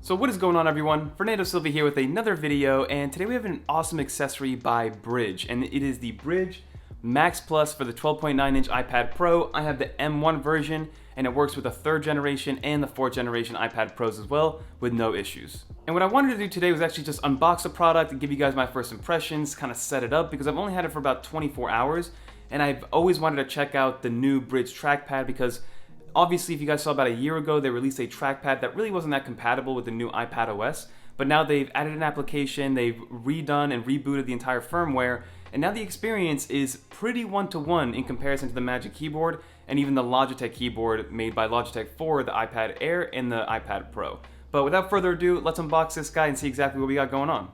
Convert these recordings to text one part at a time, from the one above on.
So what is going on, everyone? Fernando Silva here with another video, and today we have an awesome accessory by Brydge, and it is the Brydge Max Plus for the 12.9-inch iPad Pro. I have the M1 version, and it works with the 3rd generation and the 4th generation iPad Pros as well, with no issues. And what I wanted to do today was actually just unbox the product and give you guys my first impressions, kind of set it up, because I've only had it for about 24 hours, and I've always wanted to check out the new Brydge Trackpad because obviously, if you guys saw about a year ago, they released a trackpad that really wasn't that compatible with the new iPad OS, but now they've added an application, they've redone and rebooted the entire firmware, and now the experience is pretty one-to-one in comparison to the Magic Keyboard and even the Logitech keyboard made by Logitech for the iPad Air and the iPad Pro. But without further ado, let's unbox this guy and see exactly what we got going on.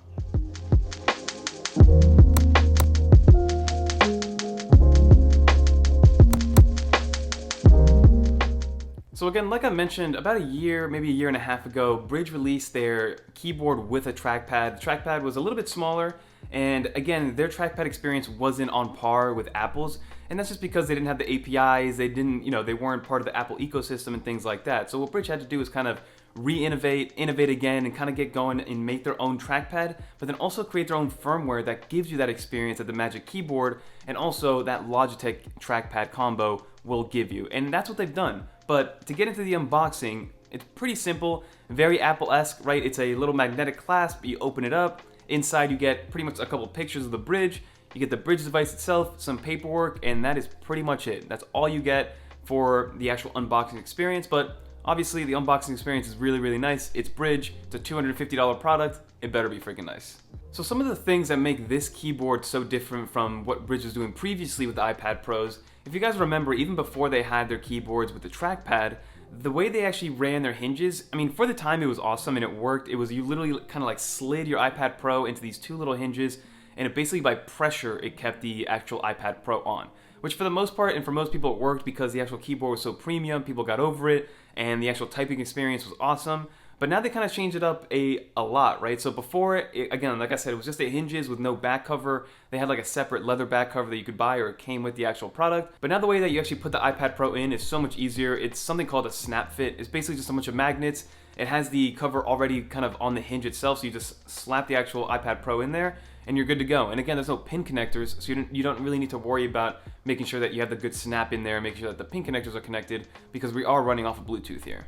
So again, like I mentioned, about a year, maybe a year and a half ago, Brydge released their keyboard with a trackpad. The trackpad was a little bit smaller, and again, their trackpad experience wasn't on par with Apple's, and that's just because they didn't have the APIs, they weren't part of the Apple ecosystem and things like that. So what Brydge had to do is kind of innovate again, and kind of get going and make their own trackpad, but then also create their own firmware that gives you that experience that the Magic Keyboard and also that Logitech trackpad combo will give you. And that's what they've done. But to get into the unboxing, it's pretty simple, very Apple-esque, right? It's a little magnetic clasp, you open it up, inside you get pretty much a couple pictures of the Brydge, you get the Brydge device itself, some paperwork, and that is pretty much it. That's all you get for the actual unboxing experience, but obviously the unboxing experience is really, really nice. It's Brydge, it's a $250 product, it better be freaking nice. So some of the things that make this keyboard so different from what Brydge was doing previously with the iPad Pros, if you guys remember, even before they had their keyboards with the trackpad, the way they actually ran their hinges, I mean, for the time it was awesome and it worked. It was, you literally kind of like slid your iPad Pro into these two little hinges, and it basically by pressure, it kept the actual iPad Pro on. Which for the most part, and for most people, it worked because the actual keyboard was so premium, people got over it, and the actual typing experience was awesome. But now they kind of changed it up a lot, right? So before, again, like I said, it was just a hinges with no back cover. They had like a separate leather back cover that you could buy, or it came with the actual product. But now the way that you actually put the iPad Pro in is so much easier. It's something called a snap fit. It's basically just a bunch of magnets. It has the cover already kind of on the hinge itself, so you just slap the actual iPad Pro in there, and you're good to go. And again, there's no pin connectors, so you don't really need to worry about making sure that you have the good snap in there and making sure that the pin connectors are connected, because we are running off of Bluetooth here.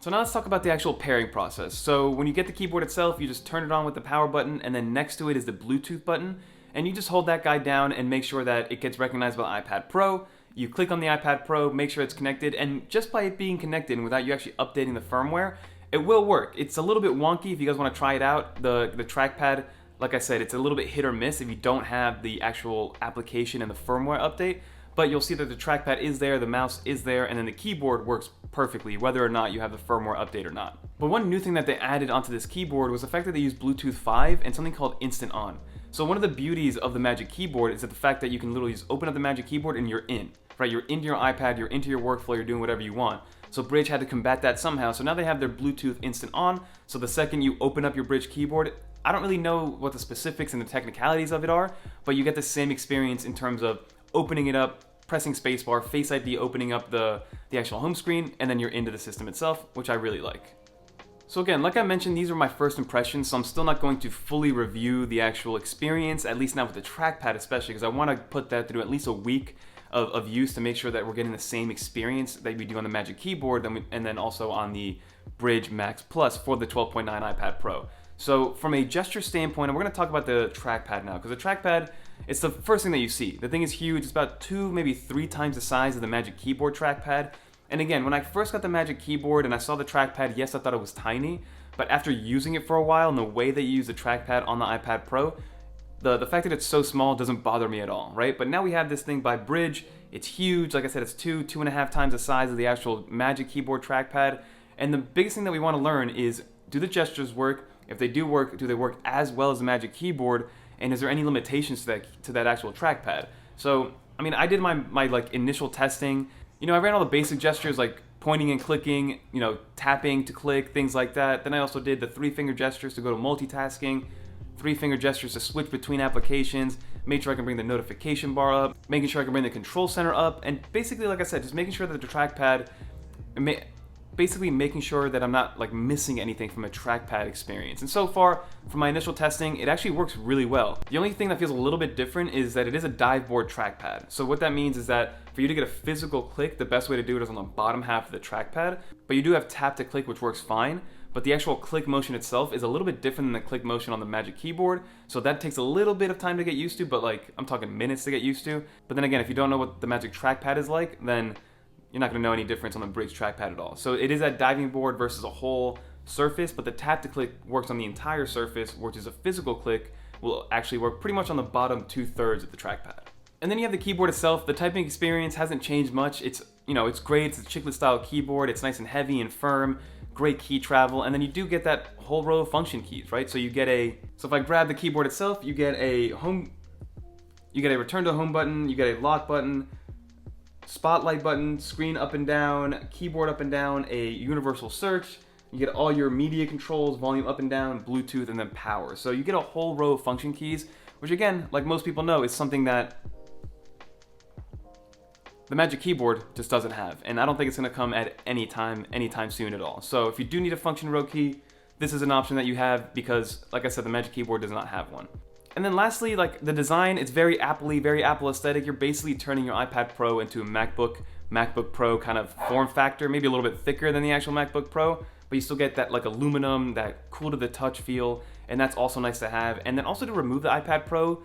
So now let's talk about the actual pairing process. So when you get the keyboard itself, you just turn it on with the power button, and then next to it is the Bluetooth button, and you just hold that guy down and make sure that it gets recognized by the iPad Pro. You click on the iPad Pro, make sure it's connected, and just by it being connected and without you actually updating the firmware, it will work. It's a little bit wonky if you guys want to try it out. The trackpad, like I said, it's a little bit hit or miss if you don't have the actual application and the firmware update, but you'll see that the trackpad is there, the mouse is there, and then the keyboard works perfectly, whether or not you have the firmware update or not. But one new thing that they added onto this keyboard was the fact that they use Bluetooth 5 and something called Instant On. So one of the beauties of the Magic Keyboard is that the fact that you can literally just open up the Magic Keyboard and you're in, right? You're into your iPad, you're into your workflow, you're doing whatever you want. So Brydge had to combat that somehow, so now they have their Bluetooth Instant On, so the second you open up your Brydge keyboard, I don't really know what the specifics and the technicalities of it are, but you get the same experience in terms of opening it up, pressing spacebar, Face ID opening up the actual home screen, and then you're into the system itself, which I really like. So again, like I mentioned, these are my first impressions, so I'm still not going to fully review the actual experience, at least not with the trackpad especially, because I want to put that through at least a week of use to make sure that we're getting the same experience that we do on the Magic Keyboard and then also on the Brydge Max Plus for the 12.9 iPad Pro. So from a gesture standpoint, we're going to talk about the trackpad now, because the trackpad, it's the first thing that you see. The thing is huge. It's about 2, maybe 3 times the size of the Magic Keyboard trackpad. And again, when I first got the Magic Keyboard and I saw the trackpad, yes, I thought it was tiny, but after using it for a while and the way that you use the trackpad on the iPad Pro, the fact that it's so small doesn't bother me at all, right? But now we have this thing by Brydge. It's huge. Like I said, it's 2.5 times the size of the actual Magic Keyboard trackpad. And the biggest thing that we want to learn is, do the gestures work? If they do work, do they work as well as the Magic Keyboard? And is there any limitations to that actual trackpad? So, I mean, I did my like initial testing. You know, I ran all the basic gestures like pointing and clicking, you know, tapping to click, things like that. Then I also did the 3-finger gestures to go to multitasking, 3-finger gestures to switch between applications, made sure I can bring the notification bar up, making sure I can bring the control center up, and basically, like I said, just making sure that the trackpad basically making sure that I'm not like missing anything from a trackpad experience. And so far, from my initial testing, it actually works really well. The only thing that feels a little bit different is that it is a dive board trackpad. So what that means is that for you to get a physical click, the best way to do it is on the bottom half of the trackpad, but you do have tap to click, which works fine. But the actual click motion itself is a little bit different than the click motion on the Magic Keyboard, so that takes a little bit of time to get used to, but like, I'm talking minutes to get used to. But then again, if you don't know what the Magic Trackpad is like, then you're not gonna know any difference on the Brydge Trackpad at all. So it is that diving board versus a whole surface, but the tap to click works on the entire surface, which is a physical click will actually work pretty much on the bottom 2/3 of the trackpad. And then you have the keyboard itself. The typing experience hasn't changed much. It's great. It's a chiclet style keyboard. It's nice and heavy and firm. Great key travel, and then you do get that whole row of function keys, right? So if I grab the keyboard itself, you get a return to home button, you get a lock button, spotlight button, screen up and down, keyboard up and down, a universal search, you get all your media controls, volume up and down, Bluetooth, and then power. So you get a whole row of function keys, which again, like most people know, is something that the Magic Keyboard just doesn't have, and I don't think it's going to come at anytime soon at all. So if you do need a function row key, this is an option that you have because, like I said, the Magic Keyboard does not have one. And then lastly, like the design, it's very Apple-y, very Apple aesthetic. You're basically turning your iPad Pro into a MacBook Pro kind of form factor, maybe a little bit thicker than the actual MacBook Pro, but you still get that like aluminum, that cool to the touch feel, and that's also nice to have. And then also to remove the iPad Pro,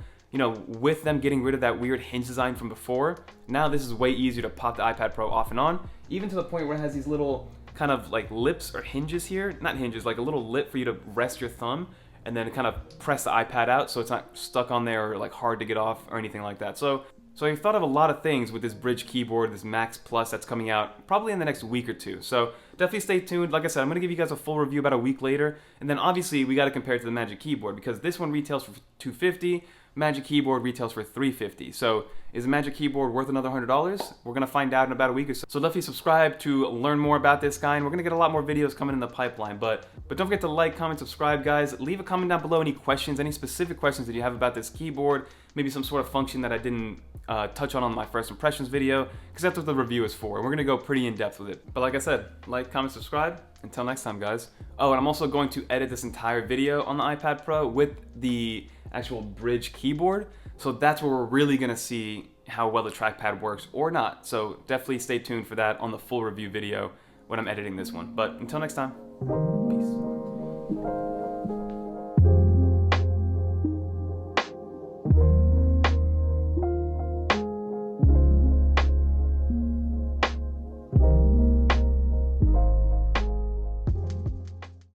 with them getting rid of that weird hinge design from before, now this is way easier to pop the iPad Pro off and on, even to the point where it has these little kind of like lips or hinges here, not hinges, like a little lip for you to rest your thumb and then kind of press the iPad out so it's not stuck on there or like hard to get off or anything like that. So I've thought of a lot of things with this Brydge keyboard, this Max Plus that's coming out probably in the next week or two. So definitely stay tuned. Like I said, I'm going to give you guys a full review about a week later, and then obviously we got to compare it to the Magic Keyboard because this one retails for $250. Magic Keyboard retails for $350. So is the Magic Keyboard worth another $100? We're gonna find out in about a week or so. So definitely subscribe to learn more about this guy, and we're gonna get a lot more videos coming in the pipeline. But don't forget to like, comment, subscribe, guys. Leave a comment down below any questions, any specific questions that you have about this keyboard, maybe some sort of function that I didn't touch on my first impressions video, because that's what the review is for. And we're gonna go pretty in depth with it. But like I said, like, comment, subscribe. Until next time, guys. Oh, and I'm also going to edit this entire video on the iPad Pro with the actual Brydge keyboard, so that's where we're really gonna see how well the trackpad works or not. So definitely stay tuned for that on the full review video when I'm editing this one. But until next time, peace.